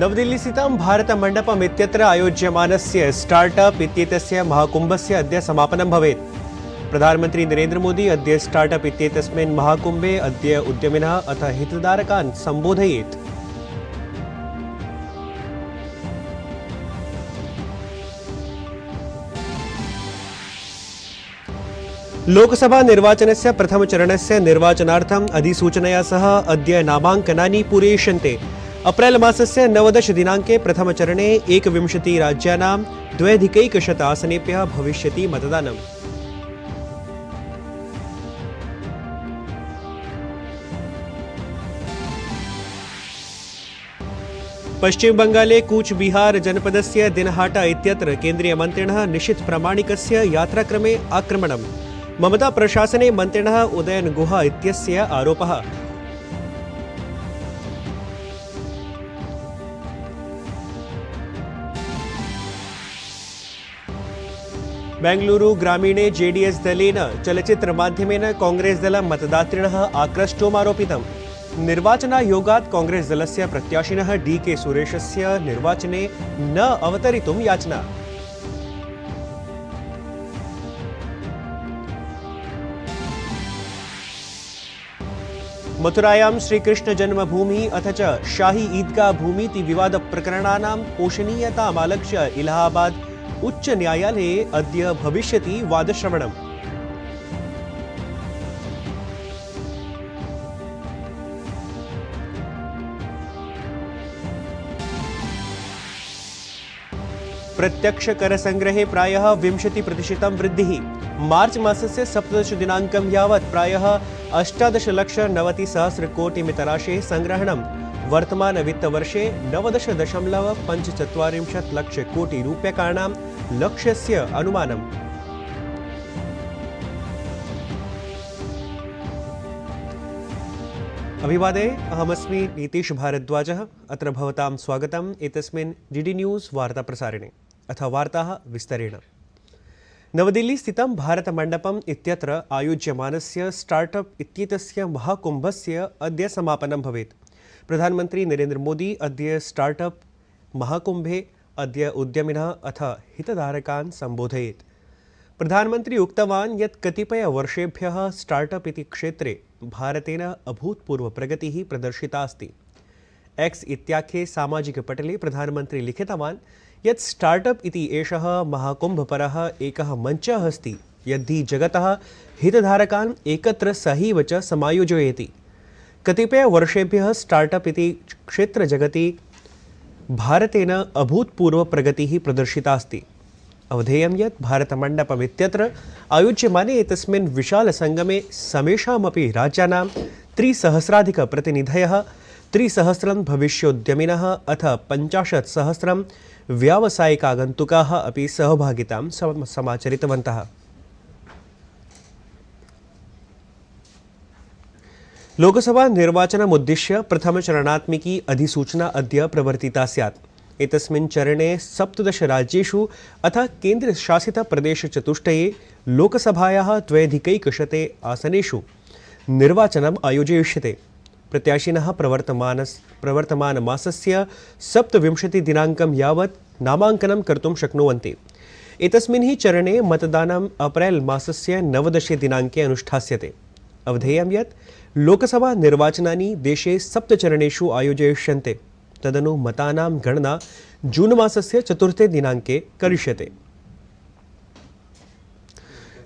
नवदिल्लीस्थितं भारतमण्डपम् इत्यत्र आयोज्यमानस्य स्टार्टअप इत्येतस्य महाकुम्भस्य अद्य समापनं भवेत्। प्रधानमन्त्री नरेन्द्र मोदी अद्य स्टार्टअप इत्येतस्मिन् महाकुम्भे अद्य उद्यमिनः अथ हितधारकान् सम्बोधयेत्। लोकसभा निर्वाचनस्य प्रथमचरणस्य निर्वाचनार्थम् अधिसूचनया सह अद्य नामाङ्कनानि पूरयिष्यन्ते। अप्रैल मासस्य 19 दिनाङ्के प्रथमचरणे 21 राज्यानां 2,100 आसनेभ्यः भविष्यति मतदानम्। पश्चिमबङ्गाले कूचबिहार जनपदस्य दिनहाटा इत्यत्र केन्द्रीयमन्त्रिणः निशित प्रामाणिकस्य यात्राक्रमे आक्रमणम्। ममता प्रशासने मन्त्रिणः उदयन गुहा इत्यस्य आरोपः। बेंगलुरु ग्रामीणे जेडीएस दलेन चलचित्रमाध्यमेन कांग्रेस दलं मतदातृणः आक्रष्टुमारोपितम्। निर्वाचनायोगात् कांग्रेस दलस्य प्रत्याशिनः डीके सुरेशस्य निर्वाचने न अवतरितुं याचना। मथुरायां श्रीकृष्ण जन्मभूमि अथ च शाही ईदगाह भूमीति विवाद प्रकरणानां पोषणीयतामालक्ष्य इलाहाबाद उच्च न्यायालये अद्य भविष्यति वादश्रवणम्। प्रत्यक्ष कर संग्रहे प्रायः 20% वृद्धिः। मार्च मासस्य 17 दिनाङ्कं यावत् प्रायः 18,90,000 कोटिमितराशेः संग्रहणम्। वर्तमान वित्तवर्षे 19,45 लक्ष कोटि रूप्यकाणां लक्ष्यस्य अनुमानम्। अभिवादे, अहमस्मि नीतीश भारद्वाजः। अत्र भवतां स्वागतम् एतस्मिन् डीडी न्यूज़ वार्ताप्रसारणे। अथ वार्ताः विस्तरेण। नवदिल्ली स्थितं भारतमण्डपम् इत्यत्र आयोज्यमानस्य स्टार्टअप इत्येतस्य महाकुम्भस्य अद्य समापनं भवेत्। प्रधानमन्त्री नरेन्द्र मोदी अद्य स्टार्टअप महाकुम्भे अद्य उद्यमिनः अथ हितधारकान् सम्बोधयेत्। प्रधानमन्त्री उक्तवान् यत् कतिपयवर्षेभ्यः स्टार्टअप इति क्षेत्रे भारतेन अभूतपूर्वप्रगतिः प्रदर्शिता अस्ति। एक्स इत्याख्ये सामाजिकपटले प्रधानमन्त्री लिखितवान् यत् स्टार्टअप इति एषः महाकुम्भपरः एकः मञ्चः अस्ति यद्धि जगतः हितधारकान् एकत्र सहैव च समायोजयति। कतिपयवर्षेभ्यः स्टार्टअप इति क्षेत्रजगति भारतेन अभूतपूर्वप्रगतिः प्रदर्शिता अस्ति। अवधेयं यत् भारतमण्डपम् इत्यत्र आयोज्यमाने एतस्मिन् विशालसङ्गमे समेषामपि राज्यानां 3,000,000 3,000 भविष्योद्यमिनः अथ 50,000 व्यावसायिकागन्तुकाः अपि सहभागितां समाचरितवन्तः। लोकसभा निर्वाचनमुद्दिश्य प्रथमचरणात्मिकी अधिसूचना अद्य प्रवर्तिता स्यात्। एतस्मिन् चरणे 17 राज्येषु अथ केन्द्रशासितप्रदेशचतुष्टये लोकसभायाः 2,100 आसनेषु निर्वाचनम् आयोजयिष्यते। प्रत्याशिनः प्रवर्तमानमासस्य 27 दिनाङ्कं यावत् नामाङ्कनं कर्तुं शक्नुवन्ति। एतस्मिन् हि चरणे मतदानम् अप्रैल मासस्य 19 दिनाङ्के अनुष्ठास्यते। अवधेयं यत् लोकसभा निर्वाचनानि देशे 7 चरणेषु आयोजयिष्यन्ते। तदनु मतानां गणना जून मासस्य 4 दिनाङ्के करिष्यते।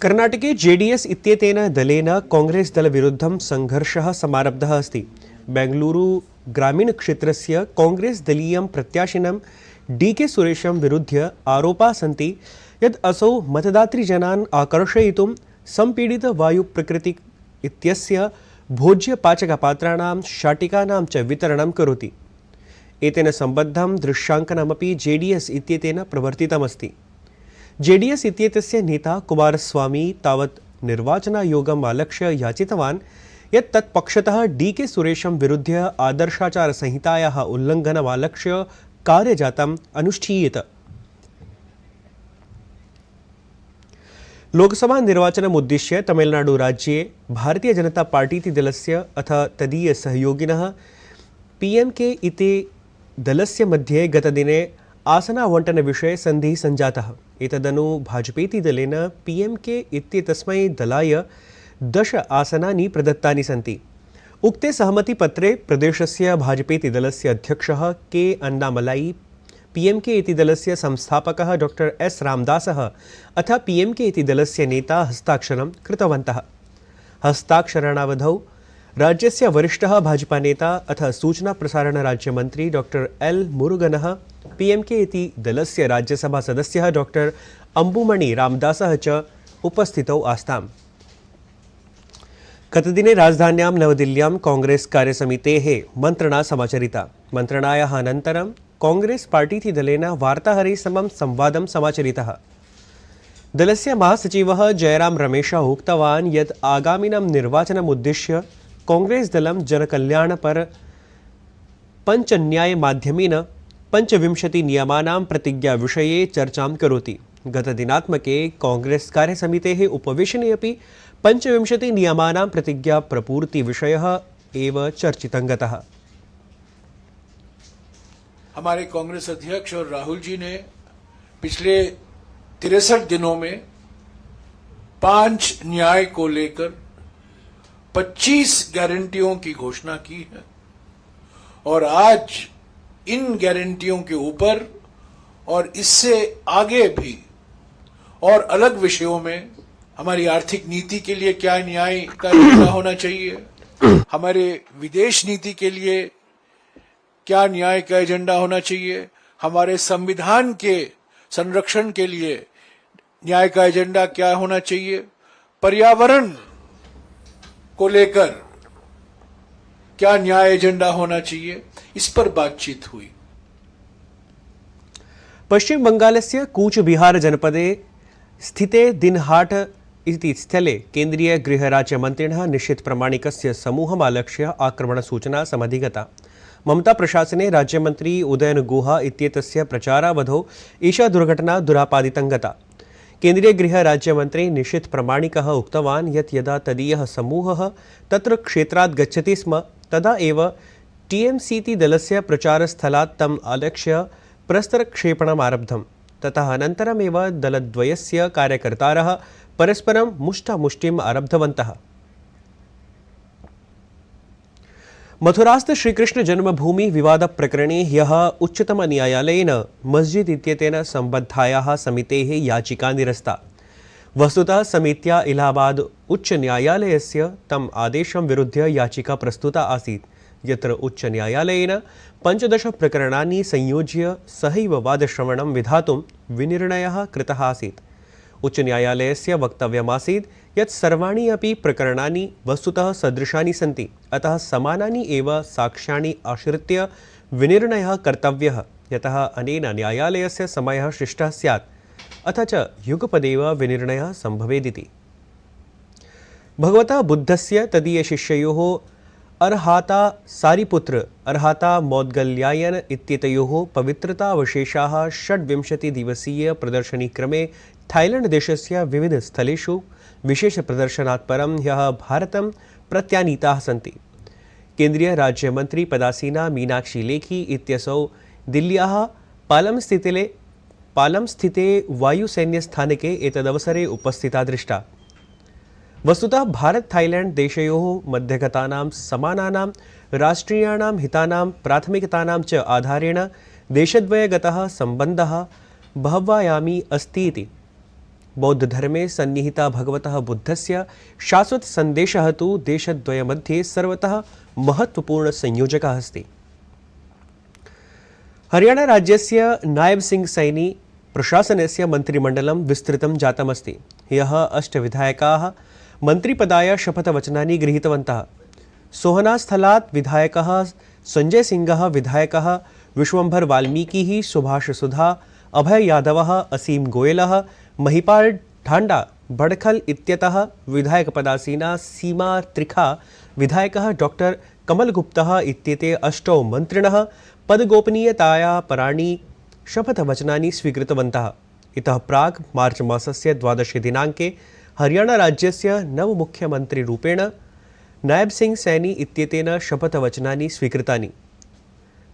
कर्णाटके जेडीएस इत्येतेन दलेन कांग्रेस दलविरुद्धं संघर्षः समारब्धः अस्ति। बेंगलुरु ग्रामीणक्षेत्रस्य कांग्रेस दलीयं प्रत्याशिनं डीके सुरेशं विरुध्य आरोपाः सन्ति यत् असौ मतदातृजनान् आकर्षयितुं सम्पीडितवायुप्रकृति इत्यस्य भोज्यपाचकपात्राणां शाटिकानां च वितरणं करोति। एतेन सम्बद्धं दृश्याङ्कनमपि जेडीएस इत्येतेन प्रवर्तितमस्ति। जेडीएस इत्येतस्य नेता कुमारस्वामी तावत् निर्वाचनायोगम् आलक्ष्य याचितवान् यत् तत्पक्षतः डीके सुरेशं विरुध्य आदर्शाचारसंहितायाः उल्लङ्घनमालक्ष्य कार्यजातम् अनुष्ठीयेत। लोकसभा निर्वाचनमुद्दिश्य तमिलनाडु राज्ये भारतीय जनता पार्टी दलस्य अथ तदीय सहयोगिनः पीएमके इति दलस्य मध्ये गतदिने आसनावण्टनविषये सन्धिः सञ्जातः। एतदनु भाजपेति दलेन पीएमके इत्येतस्मै दलाय 10 आसनानि प्रदत्तानि सन्ति। उक्ते सहमतिपत्रे प्रदेशस्य भाजपेति दलस्य अध्यक्षः के अन्नामलाई, पीएमके इति दलस्य संस्थापकः डॉक्टर एस रामदासः अथ पीएमके इति दलस्य नेता हस्ताक्षरं कृतवन्तः। हस्ताक्षरणावधौ राज्यस्य वरिष्ठः भाजपा नेता अथ सूचना प्रसारण राज्यमंत्री डॉक्टर एल मुरुगनः, पीएमके इति दलस्य राज्यसभा सदस्यः डॉक्टर अंबुमणि रामदासः च उपस्थितौ आस्ताम्। गतदिने राजधान्यां नवदिल्ल्यां कांग्रेस कार्यसमितेः मन्त्रणा समाचरिता। मन्त्रणायाः अनन्तरं कांग्रेस पार्टीति दलेन वार्ताहरैः समं संवादं समाचरितः। दलस्य महासचिवः जयराम रमेशः उक्तवान् यत् आगामिनं निर्वाचनमुद्दिश्य कांग्रेस दलं जनकल्याणपर पञ्चन्यायमाध्यमेन 25 नियमानां प्रतिज्ञाविषये चर्चां करोति। गतदिनात्मके कांग्रेस कार्यसमितेः उपवेशने अपि 25 नियमानां प्रतिज्ञा प्रपूर्तिविषयः एव चर्चितं गतः। हमारे कांग्रेस अध्यक्ष और राहुल जी ने पिछले 63 दिनों में 5 न्याय को लेकर 25 गारंटियों की घोषणा की है और आज इन गारंटियों के ऊपर और इससे आगे भी और अलग विषयों में हमारी आर्थिक नीति के लिए क्या न्याय का एजेंडा होना चाहिए, हमारे विदेश नीति के लिए क्या न्याय का एजेंडा होना चाहिए, हमारे संविधान के संरक्षण के लिए न्याय का एजेंडा क्या होना चाहिए, पर्यावरण को लेकर क्या न्याय एजेंडा होना चाहिए, इस पर बातचीत हुई। पश्चिम बंगालस्य कूचबिहार जनपदे स्थिते दिनहाट इति स्थले केन्द्रीय गृहराज्यमन्त्रिणः निशीथ प्रामाणिकस्य समूहम् आलक्ष्य आक्रमणसूचना समधिगता। ममता प्रशासने राज्यमन्त्री उदयन गुहा इत्येतस्य प्रचारावधौ एषा दुर्घटना दुरापादितं गता। केन्द्रीय गृहराज्यमन्त्री निशीथ प्रामाणिकः उक्तवान् यत् यदा तदीयः समूहः तत्र क्षेत्रात् गच्छति स्म तदा एव टीएमसीति दलस्य प्रचारस्थलात् तम् आलक्ष्य प्रस्तरक्षेपणम् आरब्धम्। ततः अनन्तरमेव दलद्वयस्य कार्यकर्तारः परस्परं मुष्टामुष्टिम् आरब्धवन्तः। मथुरास्थ श्रीकृष्ण जन्मभूमि विवाद प्रकरणे ह्यः उच्चतम न्यायालयेन मस्जिद इत्येतेन सम्बद्धायाः समितेः याचिका निरस्ता। वस्तुतः समित्या इलाहाबाद उच्च न्यायालयस्य तम् आदेशं विरुध्य याचिका प्रस्तुता आसीत्, यत्र उच्च न्यायालयेन 15 प्रकरणानि संयोज्य सहैव वादश्रवणं विधातुं विनिर्णयः कृतः आसीत्। उच्च न्यायालयस्य वक्तव्यमासीत् यत् सर्वाणि अपि प्रकरणानि वस्तुतः सदृशानि सन्ति, अतः समानानि एव साक्ष्याणि आश्रित्य विनिर्णयः कर्तव्यः, यतः अनेन न्यायालयस्य समयः शिष्टः स्यात्, अथ च युगपदेव विनिर्णयः सम्भवेदिति। भगवतः बुद्धस्य तदीयशिष्ययोः अर्हाता सारिपुत्र अर्हाता मौद्गल्यायन इत्येतयोः पवित्रतावशेषाः 26 दिवसीय प्रदर्शनीक्रमे थाईलैंड देशस्य विविधस्थलेषु विशेषप्रदर्शनात् परं ह्यः भारतं प्रत्यानीताः सन्ति। केन्द्रीय राज्यमन्त्री पदासीना मीनाक्षी लेखी इत्यसौ दिल्ल्याः पालम स्थिते वायुसैन्यस्थानके एतदवसरे उपस्थिता दृष्टा। वस्तुतः भारत थाईलैंड देशयोः मध्यगतानां समानानां राष्ट्रीयाणां हितानां प्राथमिकतानां च आधारेण देशद्वयगतः सम्बन्धः बहव्यायामी अस्ति इति। बौद्धधर्मे सन्निहिता भगवतः बुद्धस्य शाश्वत सन्देशः तु देशद्वयमध्ये सर्वतः महत्वपूर्णसंयोजकः अस्ति। हरियाणा राज्यस्य नायब सिंह सैनी प्रशासनस्य मन्त्रिमण्डलं विस्तृतं जातमस्ति। ह्यः 8 विधायकाः मन्त्रिपदाय शपथवचनानि गृहीतवन्तः। सोहनास्थलात् विधायकः संजय सिंहः, विधायकः विश्वम्भर वाल्मीकिः, सुभाष सुधा, अभय यादवः, असीम गोयलः, महिपाल ढांडा बड़खल इत्यतः विधायकपदासीना सीमा त्रिखा, विधायकः डॉक्टर कमल गुप्तः इत्येते 8 मन्त्रिणः पदगोपनीयताया पराणि शपथवचनानि स्वीकृतवन्तः। इतः प्राक् मार्च मासस्य 12 दिनाङ्के हरियाणा राज्यस्य नवमुख्यमन्त्रिरूपेण नायब सिंह सैनी इत्येतेन शपथवचनानि स्वीकृतानि।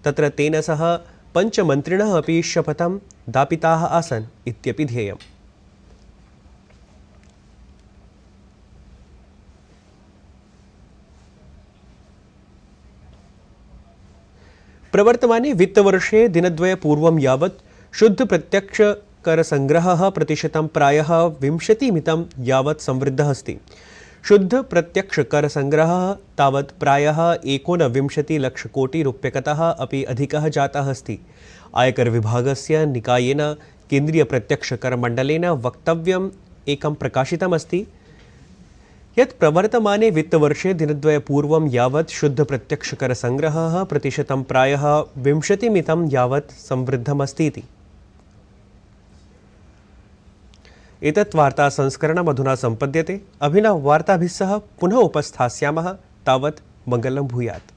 तत्र तेन सह पञ्चमन्त्रिणः अपि शपथं दापिताः आसन् इत्यपि ध्येयम्। प्रवर्तमाने वित्तवर्षे दिनद्वयपूर्वं यावत् शुद्ध प्रत्यक्ष करसंग्रहः प्रतिशतं प्रायः 20% यावत् संवृद्धः अस्ति। शुद्ध प्रत्यक्ष करसंग्रहः तावत् प्रायः 19 लक्षकोटिरूप्यकतः अपि अधिकः जातः अस्ति। आयकर विभागस्य निकायेन केन्द्रीय प्रत्यक्ष करमण्डलेन वक्तव्यम् एकं प्रकाशितम् अस्ति यत् प्रवर्तमाने वित्तवर्षे दिनद्वयपूर्वं यावत् शुद्ध प्रत्यक्ष करसंग्रहः प्रतिशतं प्रायः 20% यावत् संवृद्धमस्ति इति। एतत् वार्ता संस्करणम् अधुना सम्पद्यते। अभिनववार्ताभिः सह पुनः उपस्थास्यामः। तावत् मङ्गलं भूयात्।